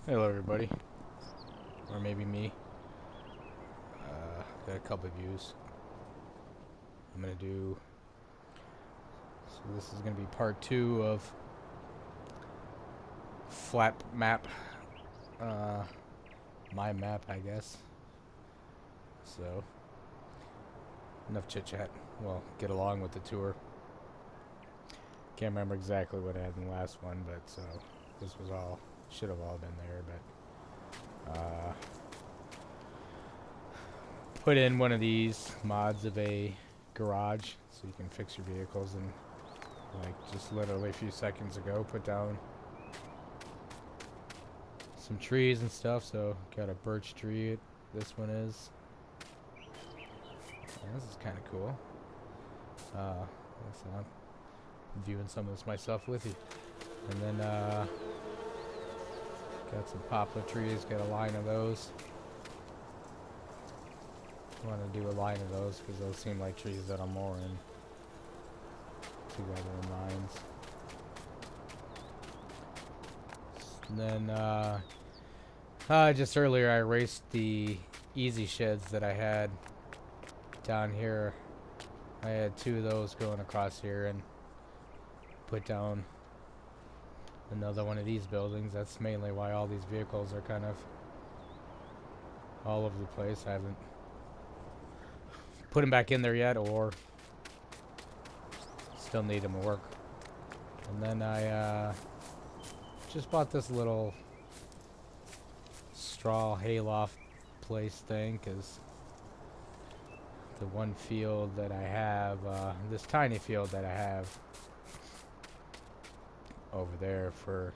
Hello everybody, or maybe me. Got a couple of views. I'm gonna do. So this is gonna be part 2 of flat map. Uh, my map, I guess. So enough chit chat. Well, get along with the tour. Can't remember exactly what I had in the last one, but so this was all should have all been there, but put in one of these mods of a garage so you can fix your vehicles in like just literally a few seconds ago. Put down some trees and stuff, so got a birch tree. This one is. This is kind of cool. So I'm viewing some of this myself with you. And then got some poplar trees, got a line of those. Want to do a line of those because those seem like trees that are more in together in lines. And then just earlier I erased the easy sheds that I had down here. I had 2 of those going across here and put down another one of these buildings. That's mainly why all these vehicles are kind of all over the place. I haven't put them back in there yet, or still need them to work. And then I just bought this little straw hayloft place thing because the one field that I have, this tiny field that I have over there for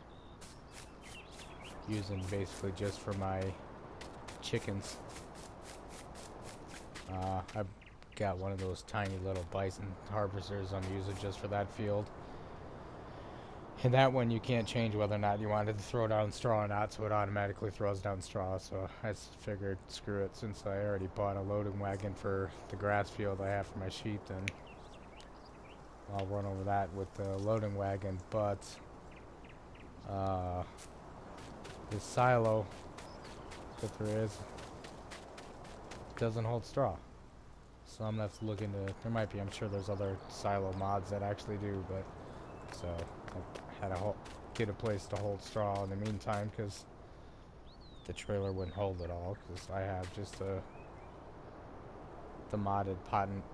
using basically just for my chickens. I've got one of those tiny little bison harvesters I'm using just for that field. And that one you can't change whether or not you wanted to throw down straw or not, so it automatically throws down straw. So I figured, screw it, since I already bought a loading wagon for the grass field I have for my sheep, then I'll run over that with the loading wagon. But this silo that there is doesn't hold straw. So I'm gonna have to look into, there might be, I'm sure there's other silo mods that actually do, but so I had to get a place to hold straw in the meantime because the trailer wouldn't hold it all, because I have just the modded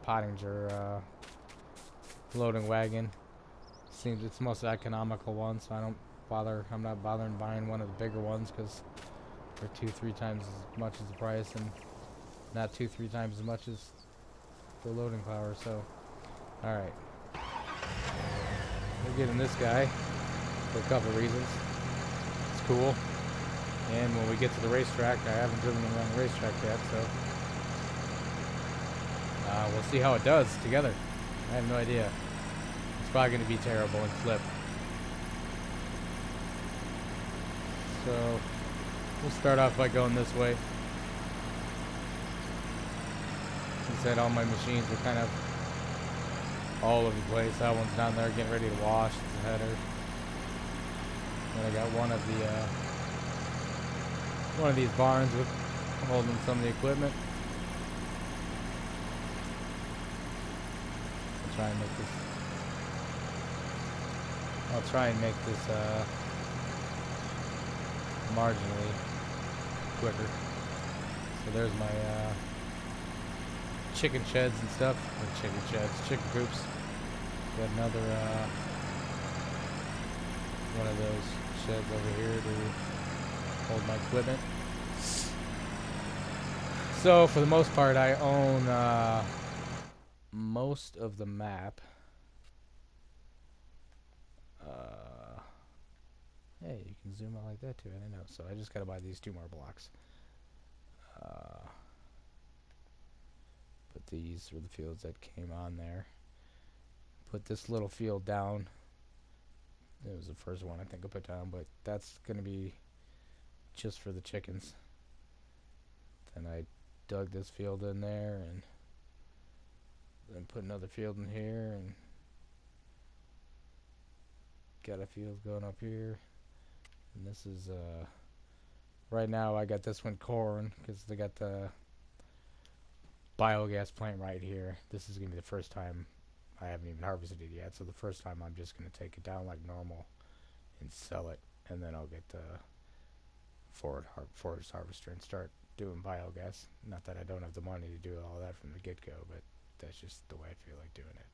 Pottinger loading wagon. Seems it's the most economical one, so I'm not bothering buying one of the bigger ones because they're 2-3 times as much as the price, and not 2-3 times as much as the loading power. So alright, we're getting this guy for a couple of reasons. It's cool, and when we get to the racetrack, I haven't driven him around the racetrack yet, so we'll see how it does together. I have no idea. It's probably going to be terrible and flip. So we'll start off by going this way. He said all my machines are kind of all over the place. That one's down there getting ready to wash. It's a header. Then I got one of these barns with holding some of the equipment. I'll try and make this marginally quicker. So there's my chicken sheds and stuff, or chicken coops. Got another one of those sheds over here to hold my equipment. So for the most part, I own most of the map. Hey, you can zoom out like that too. I didn't know. So I just gotta buy these 2 more blocks. But these were the fields that came on there. Put this little field down. It was the first one I think I put down, but that's gonna be just for the chickens. Then I dug this field in there, and then put another field in here, and got a field going up here. And this is Right now I got this one corn because they got the biogas plant right here. This is gonna be the first time I haven't even harvested it yet, so the first time I'm just gonna take it down like normal and sell it, and then I'll get the forest harvester and start doing biogas. Not that I don't have the money to do all that from the get-go, but that's just the way I feel like doing it.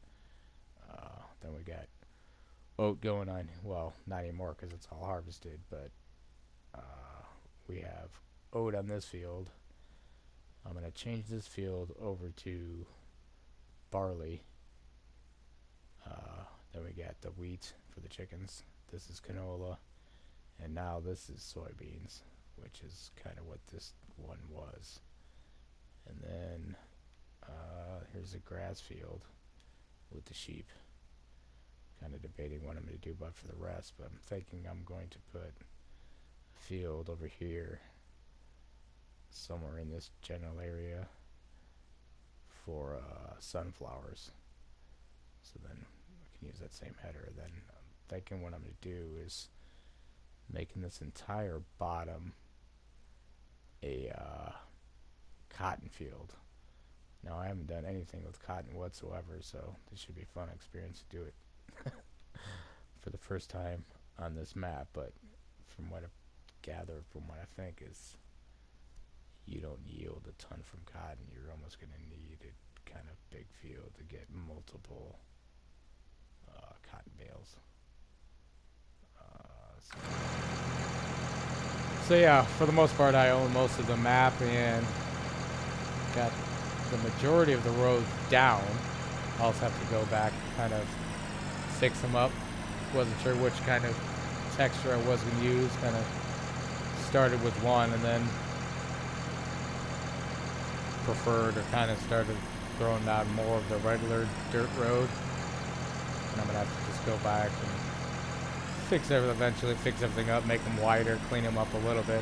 Then we got oat going on. Well, not anymore because it's all harvested, but we have oat on this field. I'm going to change this field over to barley. Then we got the wheat for the chickens. This is canola. And now this is soybeans, which is kind of what this one was. And then here's a grass field with the sheep. Kind of debating what I'm going to do about for the rest, but I'm thinking I'm going to put a field over here somewhere in this general area for sunflowers. So then I can use that same header. Then I'm thinking what I'm going to do is making this entire bottom a cotton field. Now I haven't done anything with cotton whatsoever, so this should be a fun experience to do it for the first time on this map. But from what I've gathered, from what I think is, you don't yield a ton from cotton. You're almost going to need a kind of big field to get multiple cotton bales. So yeah, for the most part I own most of the map and got the majority of the roads down. I'll also have to go back and kind of fix them up. Wasn't sure which kind of texture I was going to use. Kind of started with one and then preferred or kind of started throwing down more of the regular dirt road. And I'm going to have to just go back and fix everything eventually, fix everything up, make them wider, clean them up a little bit.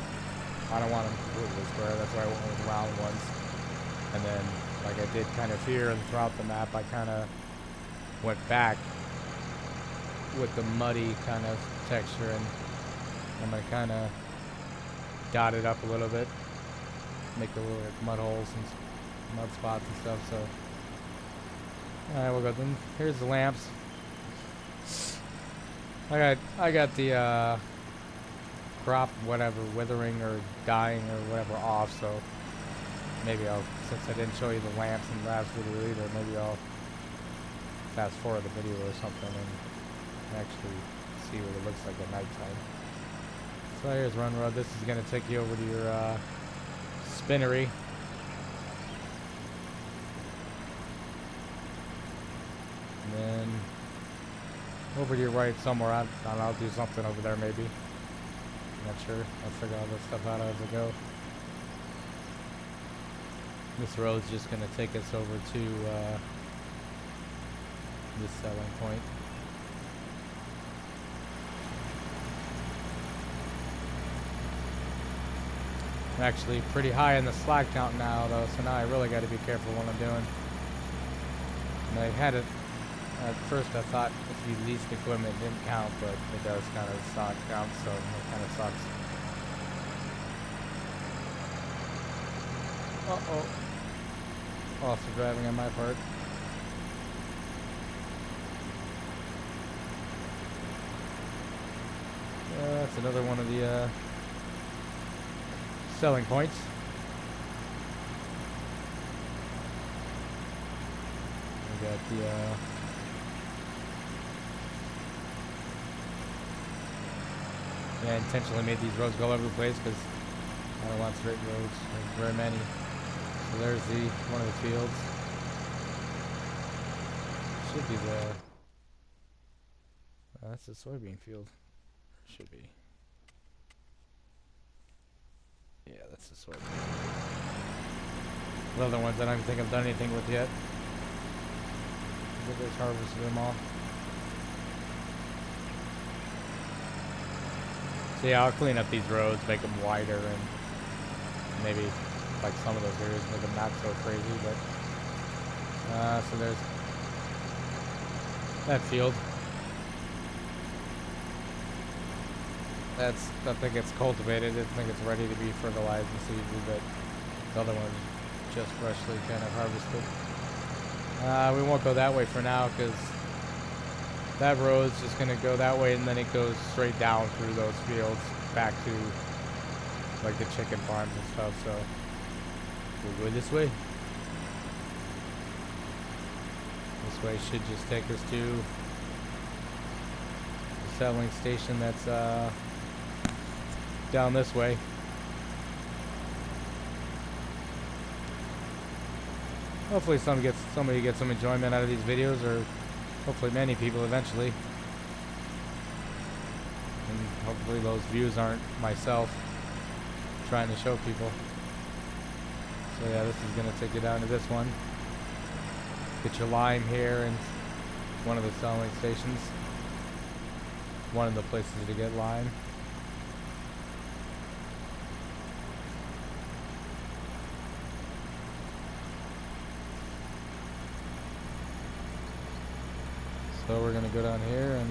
I don't want them completely square, that's why I went with round ones. And then, like I did kind of here and throughout the map, I kind of went back with the muddy kind of texture, and I'm going to kind of dot it up a little bit, make a little like mud holes and mud spots and stuff. So, alright, we'll go then. Here's the lamps. I got the crop, whatever, withering or dying or whatever off, so maybe I'll, since I didn't show you the lamps in the last video either, maybe I'll fast forward the video or something and actually see what it looks like at nighttime. So here's Run Road. This is going to take you over to your spinnery. And then over to your right somewhere. I'll do something over there maybe. Not sure. I'll figure all this stuff out as I go. This road's just going to take us over to this selling point. I'm actually pretty high in the slack count now though, so now I really got to be careful what I'm doing. And I had it at first, I thought if you leased equipment it didn't count, but it does kind of stock count, so it kind of sucks. Uh-oh. Also driving on my part. That's another one of the selling points. We got the I intentionally made these roads go all over the place because I don't want straight roads. There's very many. So there's one of the fields. Should be the that's the soybean field. Should be. Yeah, that's the soybean. The other ones I don't even think I've done anything with yet. I just harvested them all. So yeah, I'll clean up these roads, make them wider, and maybe like some of those areas make them not so crazy, but so there's that field. I think it's cultivated. I think it's ready to be fertilized and seeded, but the other one's just freshly kind of harvested. We won't go that way for now because that road's just gonna go that way, and then it goes straight down through those fields back to like the chicken farms and stuff. So we'll go this way. This way should just take us to the settling station that's down this way. Hopefully somebody gets some enjoyment out of these videos, or hopefully many people eventually. And hopefully those views aren't myself trying to show people. So yeah, this is gonna take you down to this one. Get your lime here and one of the selling stations. One of the places to get lime. So we're gonna go down here and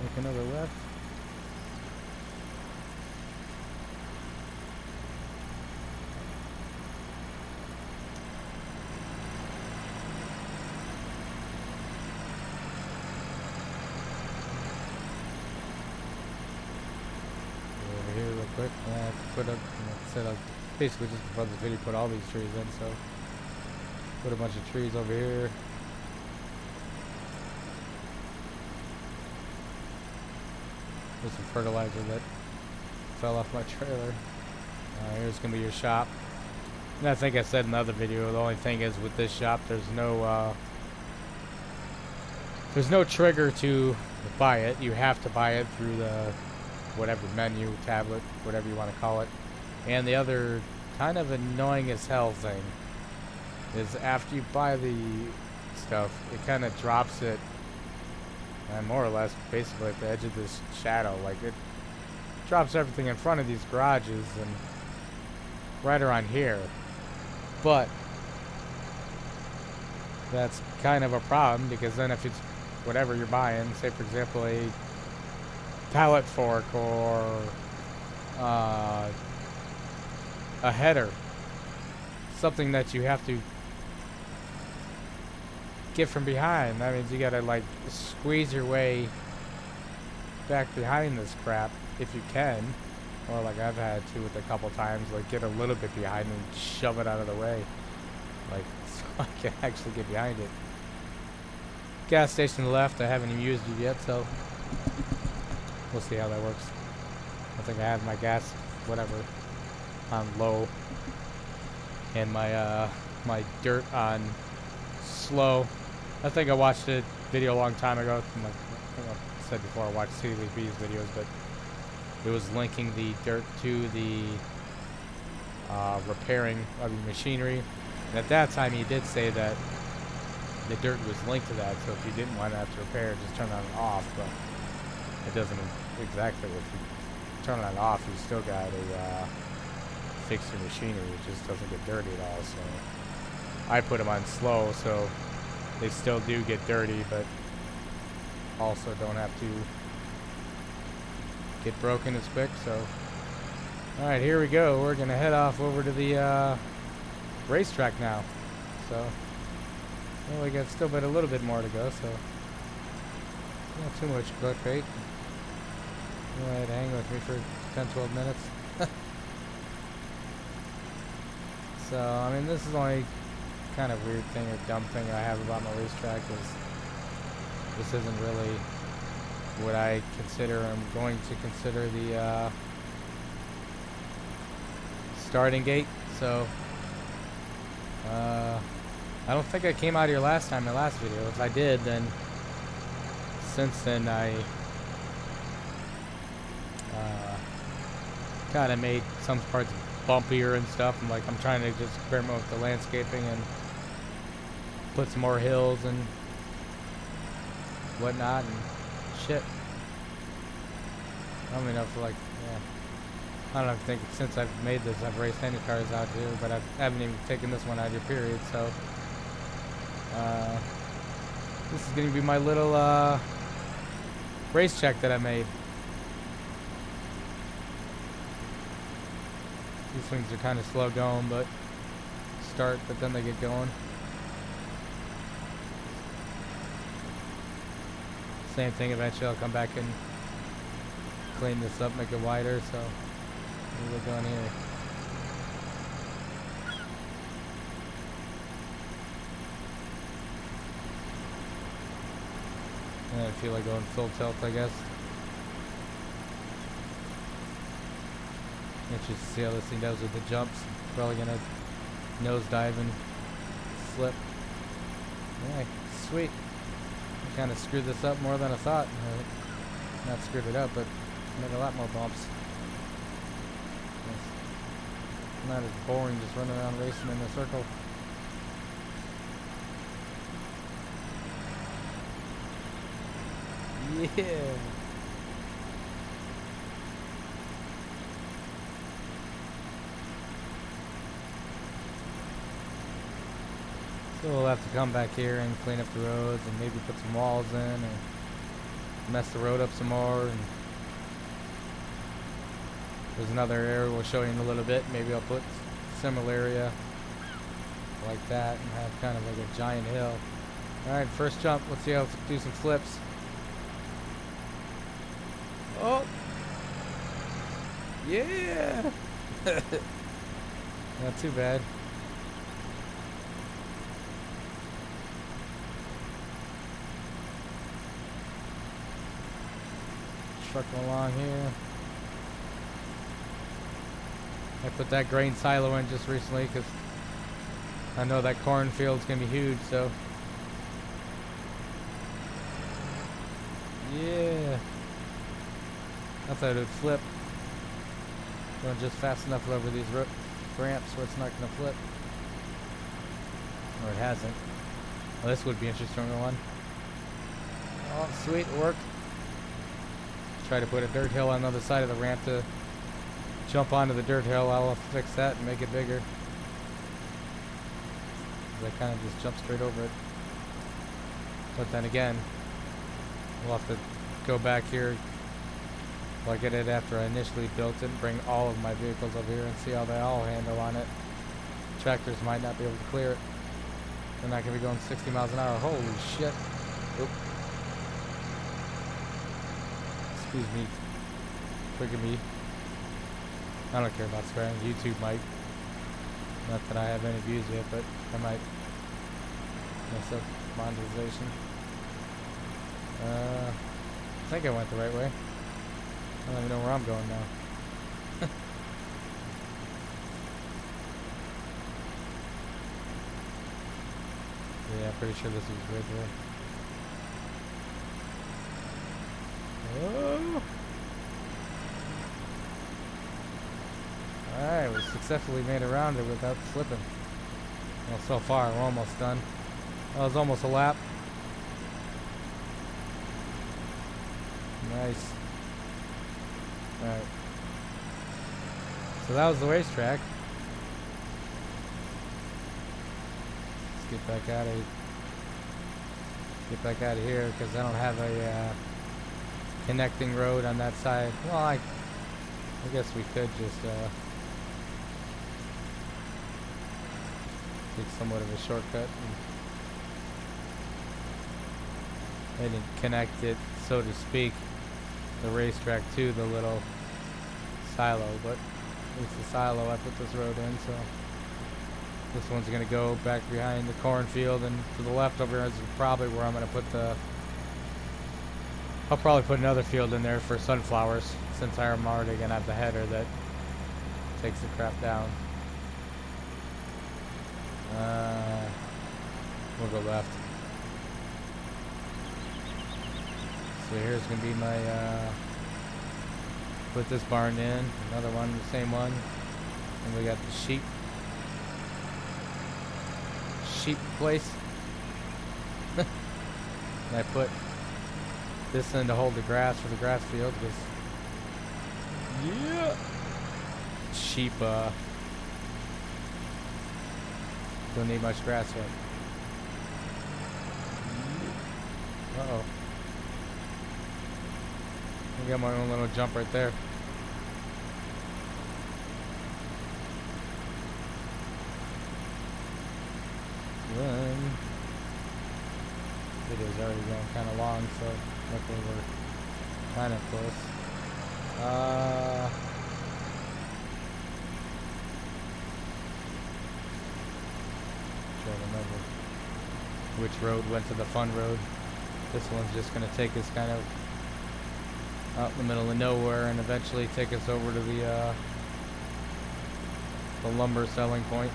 make another left. Over here real quick. I put up, said I'll basically just before this video put all these trees in, so put a bunch of trees over here. There's some fertilizer that fell off my trailer. Here's gonna be your shop. And I think I said in the other video, the only thing is with this shop, there's no trigger to buy it. You have to buy it through the whatever menu, tablet, whatever you want to call it. And the other kind of annoying as hell thing is after you buy the stuff, it kind of drops it more or less basically at the edge of this shadow. Like it drops everything in front of these garages and right around here. But that's kind of a problem because then if it's whatever you're buying, say for example a pallet fork or a header, something that you have to get from behind, that means you gotta like squeeze your way back behind this crap if you can, or like I've had to with a couple times, like get a little bit behind and shove it out of the way, like so I can actually get behind it. Gas station left, I haven't even used it yet, so we'll see how that works. I think I have my gas whatever on low and my my dirt on slow. I think I watched a video a long time ago. Like I said before, I watched CDB's videos, but it was linking the dirt to the repairing of your machinery. And at that time, he did say that the dirt was linked to that. So if you didn't want to have to repair it, just turn it on and off. But it doesn't exactly. If you turn it on and off, you still got to fix your machinery. It just doesn't get dirty at all. So I put them on slow, so they still do get dirty, but also don't have to get broken as quick. So alright, here we go. We're gonna head off over to the racetrack now. So well, we got still but a little bit more to go, so not too much clickbait. Go ahead, hang with me for 10-12 minutes. So I mean, this is only kind of weird thing or dumb thing I have about my racetrack is this isn't really what I consider, I'm going to consider the starting gate. So I don't think I came out here last time, my last video. If I did, then since then I kind of made some parts bumpier and stuff. I'm trying to just experiment with the landscaping and put some more hills and whatnot and shit. I don't even know if I don't think since I've made this I've raced any cars out here, but I haven't even taken this one out here period, so This is gonna be my little racetrack that I made. These things are kind of slow going, but but then they get going. Same thing, eventually I'll come back and clean this up, make it wider, so what are we doing here? I feel like going full tilt, I guess. Interesting to see how this thing does with the jumps. Probably gonna nosedive and slip. Yeah, sweet. I kind of screwed this up more than I thought. Not screwed it up, but made a lot more bumps. It's not as boring just running around racing in a circle. Yeah. So we'll have to come back here and clean up the roads and maybe put some walls in or mess the road up some more. And there's another area we'll show you in a little bit. Maybe I'll put a similar area like that and have kind of like a giant hill. Alright, first jump. Let's see how to do some flips. Oh! Yeah! Not too bad. Trucking along here. I put that grain silo in just recently because I know that cornfield's gonna be huge, so yeah. I thought it would flip. Going just fast enough over these ramps where it's not gonna flip. Or it hasn't. Well, this would be an interesting one. Oh, sweet, it worked. Try to put a dirt hill on the other side of the ramp to jump onto the dirt hill. I'll fix that and make it bigger. I kind of just jump straight over it. But then again, we'll have to go back here like I did after I initially built it and bring all of my vehicles over here and see how they all handle on it. Tractors might not be able to clear it. They're not going to be going 60 miles an hour. Holy shit. Oop. Excuse me. Forgive me. I don't care about swearing. YouTube might. Not that I have any views yet, but I might mess up monetization. I think I went the right way. I don't even know where I'm going now. Yeah, I'm pretty sure this was right there. Oh! Alright, we successfully made around it without slipping. Well, so far, we're almost done. That was almost a lap. Nice. Alright. So that was the racetrack. Let's get back out of here because I don't have a connecting road on that side. Well, I guess we could just take somewhat of a shortcut and connect it, so to speak, the racetrack to the little silo. But at least the silo, I put this road in, so this one's gonna go back behind the cornfield, and to the left over here is probably where I'm gonna put I'll probably put another field in there for sunflowers, since I'm already gonna have the header that takes the crap down. We'll go left. So here's gonna be my put this barn in, another one, the same one, and we got the sheep place. And I put this in to hold the grass for the grass field because yeah, sheep don't need much grass yet. Uh-oh. I got my own little jump right there. Run. Video's already going kind of long, so luckily we're kind of close. Trying to remember which road went to the fun road. This one's just going to take us kind of out in the middle of nowhere and eventually take us over to the lumber selling point.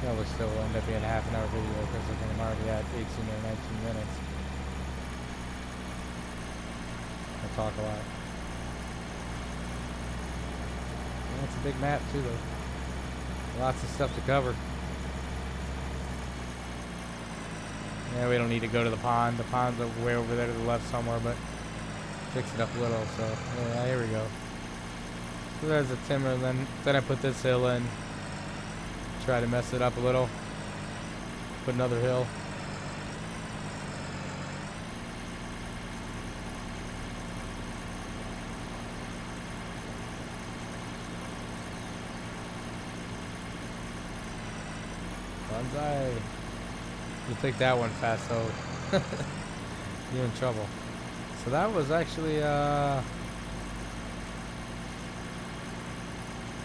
Probably still end up being a half an hour video because I think I'm already at 18 or 19 minutes. I talk a lot. And it's a big map too though. Lots of stuff to cover. Yeah, we don't need to go to the pond. The pond's way over there to the left somewhere, but fix it up a little, so yeah, here we go. So there's the timber, then I put this hill in. Try to mess it up a little. Put another hill. Bonsai. You'll take that one fast though. You're in trouble. So that was actually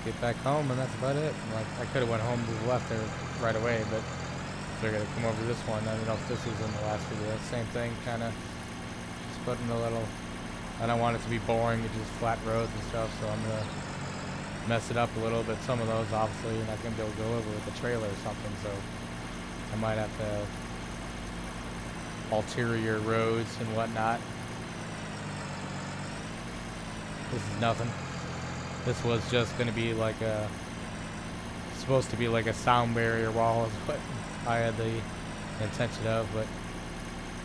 get back home, and that's about it. Like, I could have went home to the left there right away, but they're gonna come over this one. I don't know if this was in the last video. Same thing, kind of just putting a little. I don't want it to be boring, it's just flat roads and stuff, so I'm gonna mess it up a little bit. Some of those, obviously, you're not gonna be able to go over with a trailer or something, so I might have to have ulterior roads and whatnot. This is nothing. This was just going to be like supposed to be like a sound barrier wall is what I had the intention of, but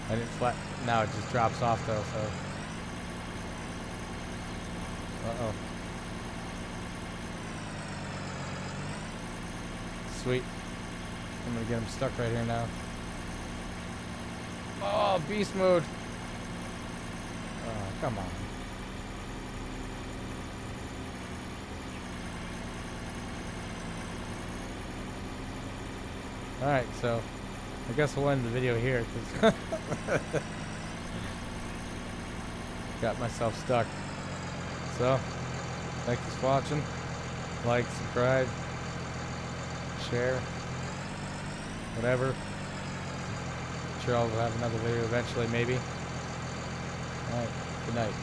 I didn't flat. Now it just drops off though, so. Uh-oh. Sweet. I'm going to get him stuck right here now. Oh, beast mode. Oh, come on. Alright, so I guess we'll end the video here because got myself stuck. So, thanks for watching. Like, subscribe, share, whatever. I'm sure I'll have another video eventually, maybe. Alright, good night.